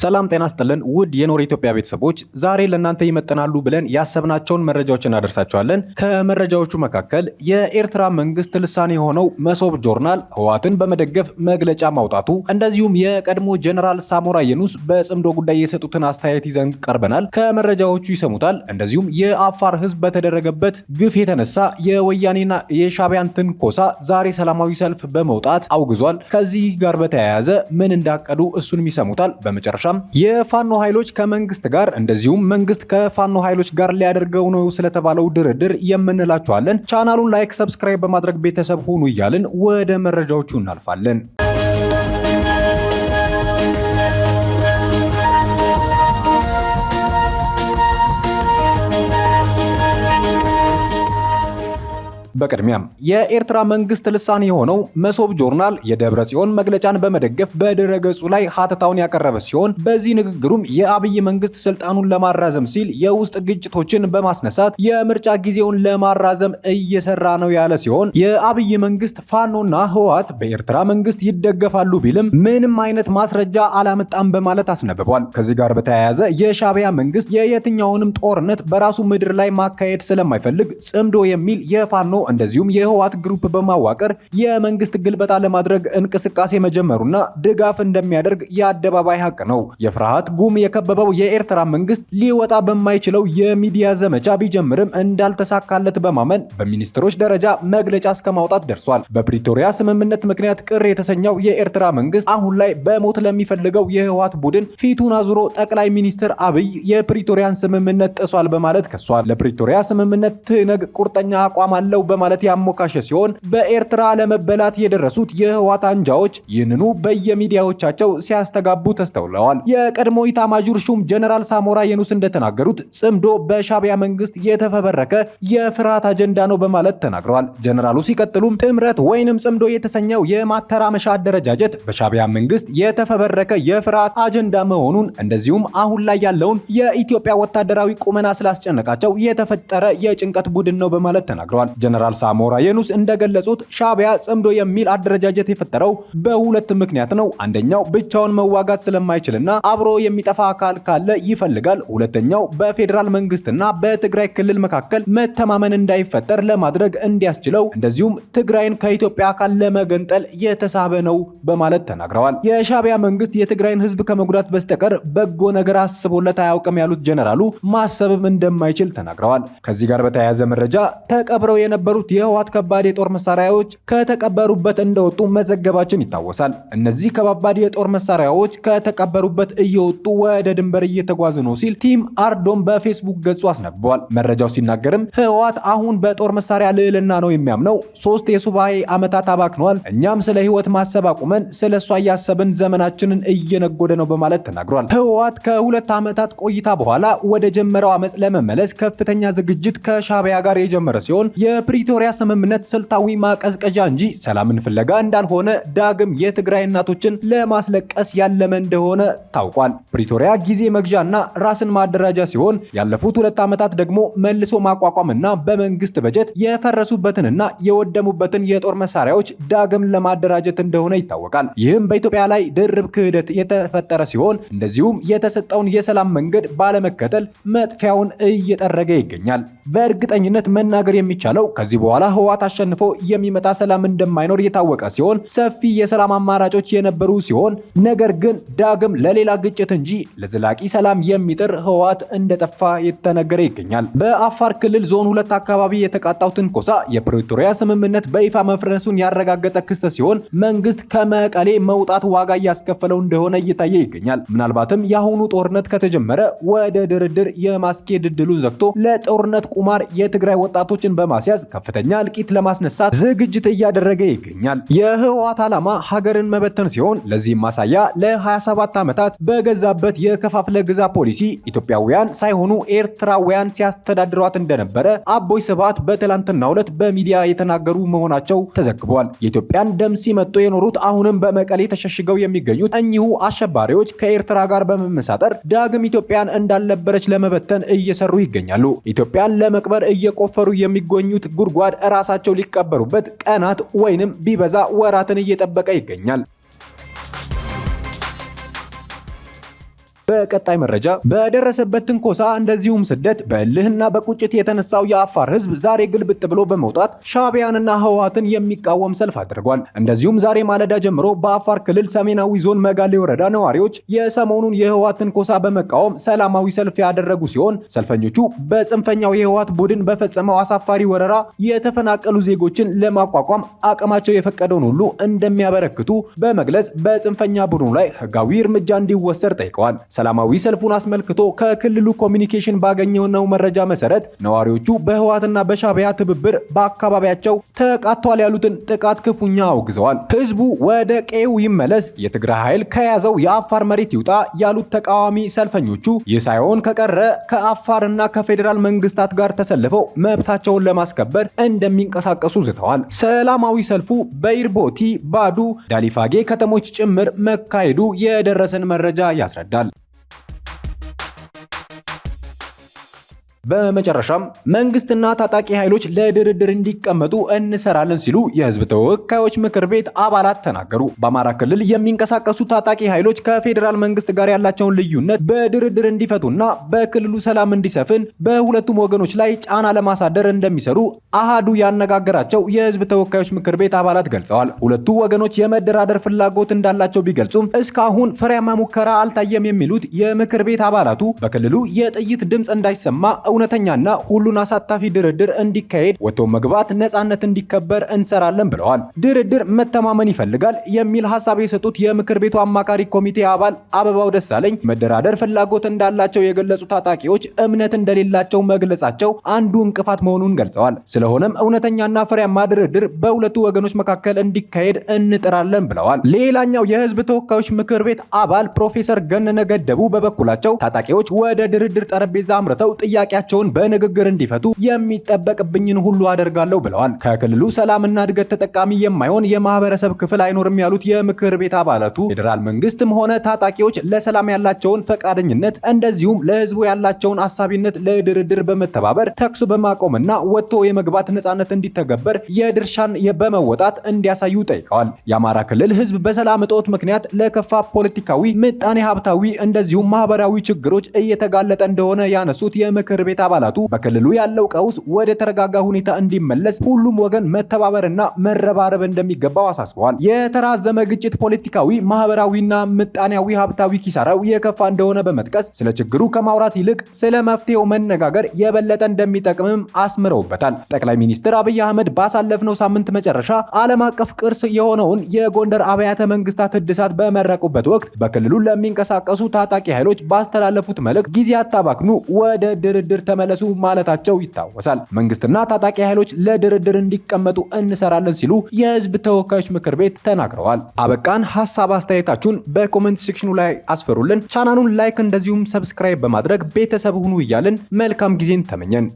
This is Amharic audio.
ሰላም ጤና ይስጥልን ውድ የኖር ኢትዮጵያ ቤተሰቦች ዛሬ ለእናንተ ይመጥናሉ ብለን ያሰብናቸውን መረጃዎችን እናደርሳቸዋለን። ከመረጃዎቹ መካከል የኤርትራ መንግስት ልሳን የሆነው መሶብ ጆርናል ህወሓትን በመደገፍ መግለጫ ማውጣቱ፣ እንደዚሁም የቀድሞ ጀነራል ሳሞራ የኑስ በጽምዶ ጉዳይ የሰጡትን አስተያየት ይዘን ቀርበናል። ከመረጃዎቹ ይሰሙታል። እንደዚሁም የአፋር ህዝብ በተደረገበት ግፍ የተነሳ የወያኔና የሻዕቢያን ትንኮሳ ዛሬ ሰላማዊ ሰልፍ በመውጣት አውግዟል። ከዚህ ጋር በተያያዘ ምን እንዳቀዱ እሱንም ይሰሙታል። በመጨረሻ የፋኖ ኃይሎች ከመንግስት ጋር እንደዚሁም መንግስት ከፋኖ ኃይሎች ጋር ሊያደርገው ነው ስለተባለው ድርድር የምንላችኋለን። ቻናሉን ላይክ፣ ሰብስክራይብ በማድረግ ቤተሰብ ሁኑ እያልን ወደ መረጃዎቹ እናልፋለን። በቅድሚያም የኤርትራ መንግስት ልሳን የሆነው መሶብ ጆርናል የደብረ ጽዮን መግለጫን በመደገፍ በድረገጹ ላይ ሀተታውን ያቀረበ ሲሆን በዚህ ንግግሩም የአብይ መንግስት ስልጣኑን ለማራዘም ሲል የውስጥ ግጭቶችን በማስነሳት የምርጫ ጊዜውን ለማራዘም እየሰራ ነው ያለ ሲሆን የአብይ መንግስት ፋኖና ህወሓት በኤርትራ መንግስት ይደገፋሉ ቢልም ምንም አይነት ማስረጃ አላመጣም በማለት አስነብቧል። ከዚህ ጋር በተያያዘ የሻዕቢያ መንግስት የየትኛውንም ጦርነት በራሱ ምድር ላይ ማካሄድ ስለማይፈልግ ጽምዶ የሚል የፋኖ እንደዚሁም የህወሓት ግሩፕ በማዋቀር የመንግስት ግልበጣ ለማድረግ እንቅስቃሴ መጀመሩና ድጋፍ እንደሚያደርግ የአደባባይ ሀቅ ነው። የፍርሃት ጉም የከበበው የኤርትራ መንግስት ሊወጣ በማይችለው የሚዲያ ዘመቻ ቢጀምርም እንዳልተሳካለት በማመን በሚኒስትሮች ደረጃ መግለጫ እስከ ማውጣት ደርሷል። በፕሪቶሪያ ስምምነት ምክንያት ቅር የተሰኘው የኤርትራ መንግስት አሁን ላይ በሞት ለሚፈልገው የህወሓት ቡድን ፊቱን አዙሮ ጠቅላይ ሚኒስትር አብይ የፕሪቶሪያን ስምምነት ጥሷል በማለት ከሷል። ለፕሪቶሪያ ስምምነት ትነግ ቁርጠኛ አቋም አለው በማለት ያሞካሸ ሲሆን በኤርትራ ለመበላት የደረሱት የህወሓት አንጃዎች ይህንኑ በየሚዲያዎቻቸው ሲያስተጋቡ ተስተውለዋል። የቀድሞ ኢታማዦር ሹም ጀነራል ሳሞራ የኑስ እንደተናገሩት ጽምዶ በሻዕቢያ መንግስት የተፈበረከ የፍርሃት አጀንዳ ነው በማለት ተናግረዋል። ጀነራሉ ሲቀጥሉም ጥምረት ወይንም ጽምዶ የተሰኘው የማተራመሻ አደረጃጀት በሻዕቢያ መንግስት የተፈበረከ የፍርሃት አጀንዳ መሆኑን እንደዚሁም አሁን ላይ ያለውን የኢትዮጵያ ወታደራዊ ቁመና ስላስጨነቃቸው የተፈጠረ የጭንቀት ቡድን ነው በማለት ተናግረዋል። ጀነራል ሳሞራ የኑስ እንደገለጹት ሻዕቢያ ጽምዶ የሚል አደረጃጀት የፈጠረው በሁለት ምክንያት ነው። አንደኛው ብቻውን መዋጋት ስለማይችልና አብሮ የሚጠፋ አካል ካለ ይፈልጋል። ሁለተኛው በፌዴራል መንግስትና በትግራይ ክልል መካከል መተማመን እንዳይፈጠር ለማድረግ እንዲያስችለው እንደዚሁም ትግራይን ከኢትዮጵያ አካል ለመገንጠል የተሳበ ነው በማለት ተናግረዋል። የሻዕቢያ መንግስት የትግራይን ህዝብ ከመጉዳት በስተቀር በጎ ነገር አስቦለት አያውቅም ያሉት ጀነራሉ ማሰብም እንደማይችል ተናግረዋል። ከዚህ ጋር በተያያዘ መረጃ ተቀብረው የነበሩት የህወሓት ከባድ የጦር መሳሪያዎች ከተቀበሩበት እንደወጡ መዘገባችን ይታወሳል። እነዚህ ከባባድ የጦር መሳሪያዎች ከተቀበሩበት እየወጡ ወደ ድንበር እየተጓዙ ነው ሲል ቲም አርዶም በፌስቡክ ገጹ አስነብቧል። መረጃው ሲናገርም ህወሓት አሁን በጦር መሳሪያ ልዕልና ነው የሚያምነው። 3 የሱባኤ ዓመታት አባክኗል። እኛም ስለ ህይወት ማሰብ አቁመን ስለ እሷ እያሰብን ዘመናችንን እየነጎደ ነው በማለት ተናግሯል። ህወሓት ከ2 ዓመታት ቆይታ በኋላ ወደ ጀመረው አመጽ ለመመለስ ከፍተኛ ዝግጅት ከሻዕቢያ ጋር የጀመረ ሲሆን የፕሪቶሪያ ስምምነት ስልታዊ ማቀዝቀዣ እንጂ ሰላምን ፍለጋ እንዳልሆነ ዳግም የትግራይ እናቶችን ለማስለቀስ ያለመ እንደሆነ ታውቋል። ፕሪቶሪያ ጊዜ መግዣና ራስን ማደራጃ ሲሆን ያለፉት 2 ዓመታት ደግሞ መልሶ ማቋቋምና በመንግስት በጀት የፈረሱበትንና የወደሙበትን የጦር መሳሪያዎች ዳግም ለማደራጀት እንደሆነ ይታወቃል። ይህም በኢትዮጵያ ላይ ድርብ ክህደት የተፈጠረ ሲሆን እንደዚሁም የተሰጠውን የሰላም መንገድ ባለመከተል መጥፊያውን እየጠረገ ይገኛል። በእርግጠኝነት መናገር የሚቻለው ከዚህ በኋላ ህወሓት አሸንፎ የሚመጣ ሰላም እንደማይኖር የታወቀ ሲሆን ሰፊ የሰላም አማራጮች የነበሩ ሲሆን ነገር ግን ዳግም ለሌላ ግጭት እንጂ ለዘላቂ ሰላም የሚጥር ህወሓት እንደጠፋ የተነገረ ይገኛል። በአፋር ክልል ዞን 2 አካባቢ የተቃጣው ትንኮሳ የፕሪቶሪያ ስምምነት በይፋ መፍረሱን ያረጋገጠ ክስተት ሲሆን መንግስት ከመቀሌ መውጣት ዋጋ እያስከፈለው እንደሆነ እየታየ ይገኛል። ምናልባትም የአሁኑ ጦርነት ከተጀመረ ወደ ድርድር የማስኬድ እድሉን ዘግቶ ለጦርነት ቁማር የትግራይ ወጣቶችን በማስያዝ ከፍተኛ እልቂት ለማስነሳት ዝግጅት እያደረገ ይገኛል። የህወሓት ዓላማ ሀገርን መበተን ሲሆን ለዚህም ማሳያ ለ27 ዓመታት በገዛበት የከፋፍለ ግዛ ፖሊሲ ኢትዮጵያውያን ሳይሆኑ ኤርትራውያን ሲያስተዳድሯት እንደነበረ አቦይ ስብሃት በትላንትናው ዕለት በሚዲያ የተናገሩ መሆናቸው ተዘግቧል። የኢትዮጵያን ደም ሲመጡ የኖሩት አሁንም በመቀሌ ተሸሽገው የሚገኙት እኚሁ አሸባሪዎች ከኤርትራ ጋር በመመሳጠር ዳግም ኢትዮጵያን እንዳልነበረች ለመበተን እየሰሩ ይገኛሉ። ኢትዮጵያን ለመቅበር እየቆፈሩ የሚገኙት ጉድጓድ ራሳቸው ሊቀበሩበት ቀናት ወይንም ቢበዛ ወራትን እየጠበቀ ይገኛል። በቀጣይ መረጃ በደረሰበት ትንኮሳ እንደዚሁም ስደት በእልህና በቁጭት የተነሳው የአፋር ህዝብ ዛሬ ግልብጥ ብሎ በመውጣት ሻዕቢያንና ህወሓትን የሚቃወም ሰልፍ አድርጓል። እንደዚሁም ዛሬ ማለዳ ጀምሮ በአፋር ክልል ሰሜናዊ ዞን መጋሌ ወረዳ ነዋሪዎች የሰሞኑን የህወሓት ትንኮሳ በመቃወም ሰላማዊ ሰልፍ ያደረጉ ሲሆን ሰልፈኞቹ በጽንፈኛው የህወሓት ቡድን በፈጸመው አሳፋሪ ወረራ የተፈናቀሉ ዜጎችን ለማቋቋም አቅማቸው የፈቀደውን ሁሉ እንደሚያበረክቱ በመግለጽ በጽንፈኛ ቡድኑ ላይ ህጋዊ እርምጃ እንዲወሰድ ጠይቀዋል። ሰላማዊ ሰልፉን አስመልክቶ ከክልሉ ኮሚኒኬሽን ባገኘነው መረጃ መሰረት ነዋሪዎቹ በህወሓትና በሻዕቢያ ትብብር በአካባቢያቸው ተቃጥቷል ያሉትን ጥቃት ክፉኛ አውግዘዋል። ህዝቡ ወደ ቀዬው ይመለስ፣ የትግራይ ኃይል ከያዘው የአፋር መሬት ይውጣ ያሉት ተቃዋሚ ሰልፈኞቹ ይህ ሳይሆን ከቀረ ከአፋርና ከፌዴራል መንግስታት ጋር ተሰልፈው መብታቸውን ለማስከበር እንደሚንቀሳቀሱ ዝተዋል። ሰላማዊ ሰልፉ በኢርቦቲ፣ ባዱ፣ ዳሊፋጌ ከተሞች ጭምር መካሄዱ የደረሰን መረጃ ያስረዳል። በመጨረሻም መንግስትና ታጣቂ ኃይሎች ለድርድር እንዲቀመጡ እንሰራለን ሲሉ የህዝብ ተወካዮች ምክር ቤት አባላት ተናገሩ። በአማራ ክልል የሚንቀሳቀሱ ታጣቂ ኃይሎች ከፌዴራል መንግስት ጋር ያላቸውን ልዩነት በድርድር እንዲፈቱና በክልሉ ሰላም እንዲሰፍን በሁለቱም ወገኖች ላይ ጫና ለማሳደር እንደሚሰሩ አሃዱ ያነጋገራቸው የህዝብ ተወካዮች ምክር ቤት አባላት ገልጸዋል። ሁለቱ ወገኖች የመደራደር ፍላጎት እንዳላቸው ቢገልጹም እስካሁን ፍሬያማ ሙከራ አልታየም የሚሉት የምክር ቤት አባላቱ በክልሉ የጥይት ድምፅ እንዳይሰማ እውነተኛና ሁሉን አሳታፊ ድርድር እንዲካሄድ ወጥቶ መግባት ነጻነት እንዲከበር እንሰራለን ብለዋል። ድርድር መተማመን ይፈልጋል የሚል ሐሳብ የሰጡት የምክር ቤቱ አማካሪ ኮሚቴ አባል አበባው ደሳለኝ መደራደር ፍላጎት እንዳላቸው የገለጹ ታጣቂዎች እምነት እንደሌላቸው መግለጻቸው አንዱ እንቅፋት መሆኑን ገልጸዋል። ስለሆነም እውነተኛና ፍሬያማ ድርድር በሁለቱ ወገኖች መካከል እንዲካሄድ እንጥራለን ብለዋል። ሌላኛው የህዝብ ተወካዮች ምክር ቤት አባል ፕሮፌሰር ገነነ ገደቡ በበኩላቸው ታጣቂዎች ወደ ድርድር ጠረጴዛ አምርተው ጥያቄ ቸውን በንግግር እንዲፈቱ የሚጠበቅብኝን ሁሉ አደርጋለሁ ብለዋል። ከክልሉ ሰላምና እድገት ተጠቃሚ የማይሆን የማህበረሰብ ክፍል አይኖርም ያሉት የምክር ቤት አባላቱ ፌዴራል መንግስትም ሆነ ታጣቂዎች ለሰላም ያላቸውን ፈቃደኝነት እንደዚሁም ለህዝቡ ያላቸውን አሳቢነት ለድርድር በመተባበር ተኩስ በማቆምና ወጥቶ የመግባት ነጻነት እንዲተገበር የድርሻን በመወጣት እንዲያሳዩ ጠይቀዋል። የአማራ ክልል ህዝብ በሰላም እጦት ምክንያት ለከፋ ፖለቲካዊ፣ ምጣኔ ሀብታዊ እንደዚሁም ማህበራዊ ችግሮች እየተጋለጠ እንደሆነ ያነሱት የምክር ቤት አባላቱ በክልሉ ያለው ቀውስ ወደ ተረጋጋ ሁኔታ እንዲመለስ ሁሉም ወገን መተባበርና መረባረብ እንደሚገባው አሳስበዋል። የተራዘመ ግጭት ፖለቲካዊ፣ ማህበራዊና ምጣኔያዊ ሀብታዊ ኪሳራው የከፋ እንደሆነ በመጥቀስ ስለ ችግሩ ከማውራት ይልቅ ስለ መፍትሄው መነጋገር የበለጠ እንደሚጠቅምም አስምረውበታል። ጠቅላይ ሚኒስትር አብይ አህመድ ባሳለፍነው ሳምንት መጨረሻ ዓለም አቀፍ ቅርስ የሆነውን የጎንደር አብያተ መንግስታት እድሳት በመረቁበት ወቅት በክልሉ ለሚንቀሳቀሱ ታጣቂ ኃይሎች ባስተላለፉት መልእክት ጊዜ አታባክኑ፣ ወደ ድርድር ተመለሱ ማለታቸው ይታወሳል። መንግስትና ታጣቂ ኃይሎች ለድርድር እንዲቀመጡ እንሰራለን ሲሉ የህዝብ ተወካዮች ምክር ቤት ተናግረዋል። አበቃን። ሐሳብ አስተያየታችሁን በኮሜንት ሴክሽኑ ላይ አስፈሩልን። ቻናሉን ላይክ እንደዚሁም ሰብስክራይብ በማድረግ ቤተሰብ ሁኑ እያልን መልካም ጊዜን ተመኘን።